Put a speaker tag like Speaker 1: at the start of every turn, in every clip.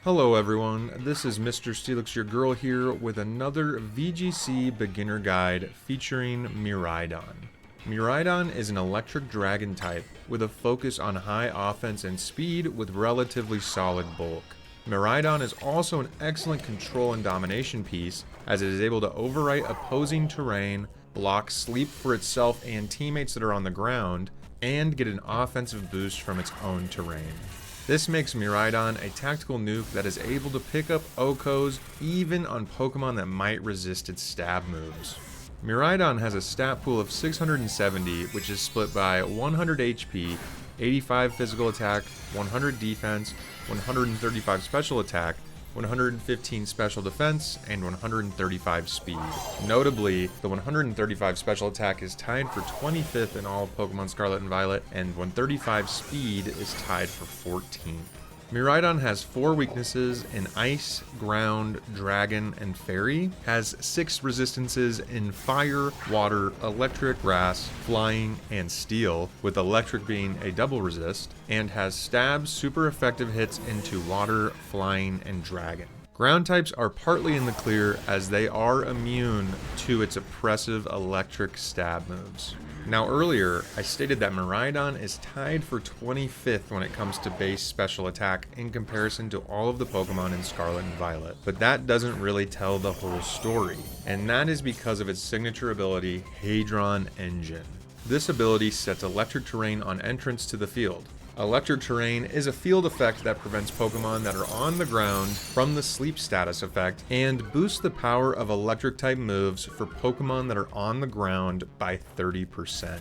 Speaker 1: Hello everyone, this is Mr. Steelix, your girl here with another VGC beginner guide featuring Miraidon. Miraidon is an electric dragon type with a focus on high offense and speed with relatively solid bulk. Miraidon is also an excellent control and domination piece as it is able to overwrite opposing terrain, block sleep for itself and teammates that are on the ground, and get an offensive boost from its own terrain. This makes Miraidon a tactical nuke that is able to pick up OHKOs even on Pokemon that might resist its stab moves. Miraidon has a stat pool of 670, which is split by 100 HP, 85 physical attack, 100 defense, 135 special attack, 115 special defense, and 135 speed. Notably, the 135 special attack is tied for 25th in all of Pokemon Scarlet and Violet, and 135 speed is tied for 14th. Miraidon has 4 weaknesses in Ice, Ground, Dragon, and Fairy, has 6 resistances in Fire, Water, Electric, Grass, Flying, and Steel, with Electric being a double resist, and has stabs super effective hits into Water, Flying, and Dragon. Ground types are partly in the clear as they are immune to its oppressive electric stab moves. Now earlier, I stated that Miraidon is tied for 25th when it comes to base special attack in comparison to all of the Pokemon in Scarlet and Violet, but that doesn't really tell the whole story, and that is because of its signature ability, Hadron Engine. This ability sets electric terrain on entrance to the field. Electric terrain is a field effect that prevents Pokemon that are on the ground from the sleep status effect and boosts the power of electric type moves for Pokemon that are on the ground by 30%.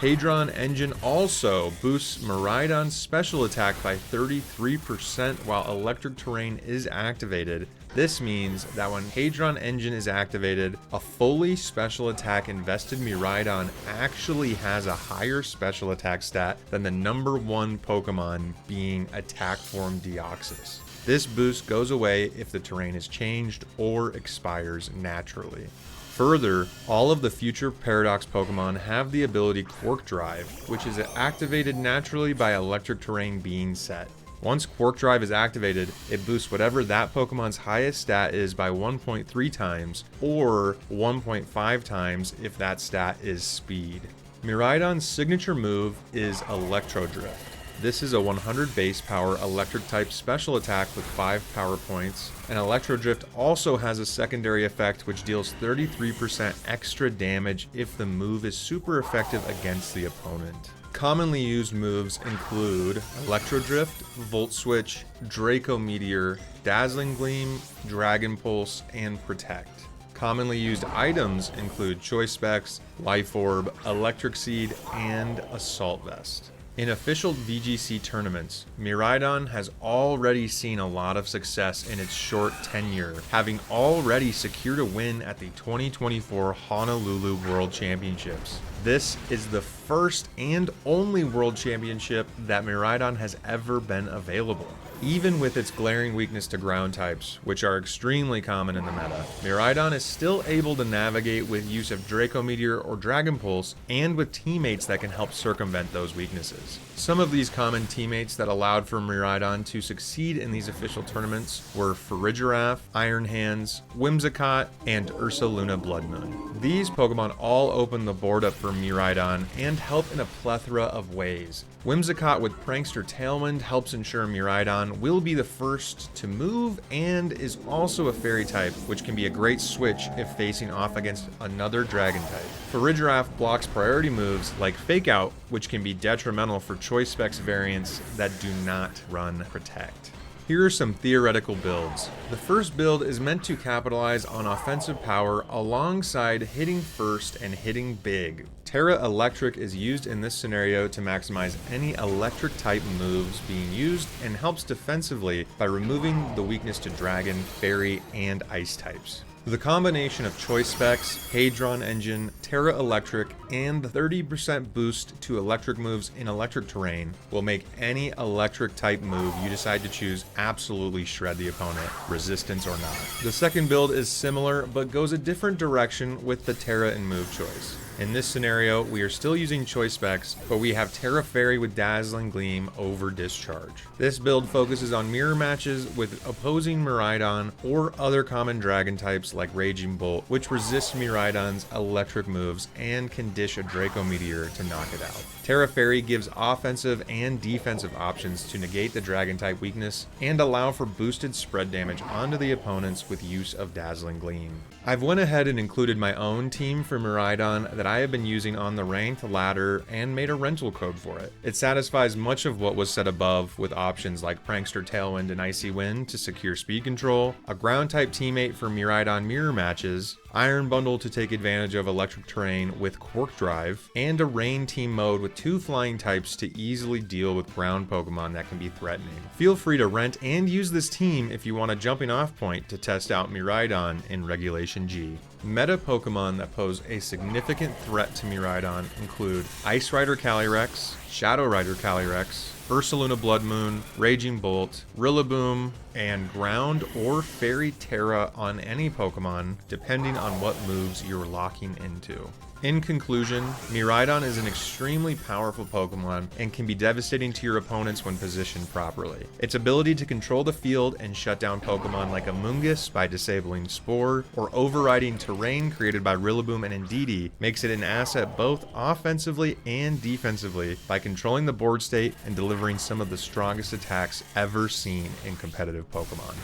Speaker 1: Hadron Engine also boosts Miraidon's special attack by 33% while electric terrain is activated. This means that when Hadron Engine is activated, a fully special attack invested Miraidon actually has a higher special attack stat than the number 1 Pokemon, being Attack Form Deoxys. This boost goes away if the terrain is changed or expires naturally. Further, all of the future Paradox Pokemon have the ability Quark Drive, which is activated naturally by electric terrain being set. Once Quark Drive is activated, it boosts whatever that Pokemon's highest stat is by 1.3 times, or 1.5 times if that stat is speed. Miraidon's signature move is Electro Drift. This is a 100 base power electric type special attack with 5 power points, and Electro Drift also has a secondary effect which deals 33% extra damage if the move is super effective against the opponent. Commonly used moves include Electro Drift, Volt Switch, Draco Meteor, Dazzling Gleam, Dragon Pulse, and Protect. Commonly used items include Choice Specs, Life Orb, Electric Seed, and Assault Vest. In official VGC tournaments, Miraidon has already seen a lot of success in its short tenure, having already secured a win at the 2024 Honolulu World Championships. This is the first and only World Championship that Miraidon has ever been available. Even with its glaring weakness to ground types, which are extremely common in the meta, Miraidon is still able to navigate with use of Draco Meteor or Dragon Pulse, and with teammates that can help circumvent those weaknesses. Some of these common teammates that allowed for Miraidon to succeed in these official tournaments were Farigiraf, Iron Hands, Whimsicott, and Ursaluna Bloodmoon. These Pokemon all open the board up for Miraidon and help in a plethora of ways. Whimsicott with Prankster Tailwind helps ensure Miraidon will be the first to move, and is also a fairy type, which can be a great switch if facing off against another dragon type. Farigiraf blocks priority moves like Fake Out, which can be detrimental for Choice Specs variants that do not run Protect. Here are some theoretical builds. The first build is meant to capitalize on offensive power alongside hitting first and hitting big. Terra Electric is used in this scenario to maximize any electric type moves being used, and helps defensively by removing the weakness to Dragon, Fairy, and Ice types. The combination of choice specs, Hadron engine, Terra Electric, and the 30% boost to electric moves in electric terrain will make any electric type move you decide to choose absolutely shred the opponent, resistance or not. The second build is similar, but goes a different direction with the Terra and move choice. In this scenario, we are still using choice specs, but we have Terra Fairy with Dazzling Gleam over Discharge. This build focuses on mirror matches with opposing Miraidon or other common dragon types like Raging Bolt, which resists Miraidon's electric moves and can dish a Draco Meteor to knock it out. Terra Fairy gives offensive and defensive options to negate the dragon type weakness and allow for boosted spread damage onto the opponents with use of Dazzling Gleam. I've went ahead and included my own team for Miraidon that I have been using on the ranked ladder and made a rental code for it. It satisfies much of what was said above with options like Prankster Tailwind and Icy Wind to secure speed control, a ground type teammate for Miraidon mirror matches, Iron Bundle to take advantage of electric terrain with Quark Drive, and a Rain team mode with 2 flying types to easily deal with ground Pokemon that can be threatening. Feel free to rent and use this team if you want a jumping off point to test out Miraidon in Regulation G. Meta Pokemon that pose a significant threat to Miraidon include Ice Rider Calyrex, Shadow Rider Calyrex, Ursaluna Blood Moon, Raging Bolt, Rillaboom, and Ground or Fairy Terra on any Pokemon, depending on what moves you're locking into. In conclusion, Miraidon is an extremely powerful Pokemon and can be devastating to your opponents when positioned properly. Its ability to control the field and shut down Pokemon like Amoonguss by disabling Spore or overriding terrain created by Rillaboom and Indeedee makes it an asset both offensively and defensively by controlling the board state and delivering some of the strongest attacks ever seen in competitive Pokemon.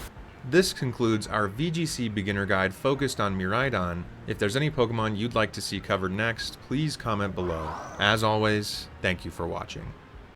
Speaker 1: This concludes our VGC beginner guide focused on Miraidon. If there's any Pokemon you'd like to see covered next, please comment below. As always, thank you for watching.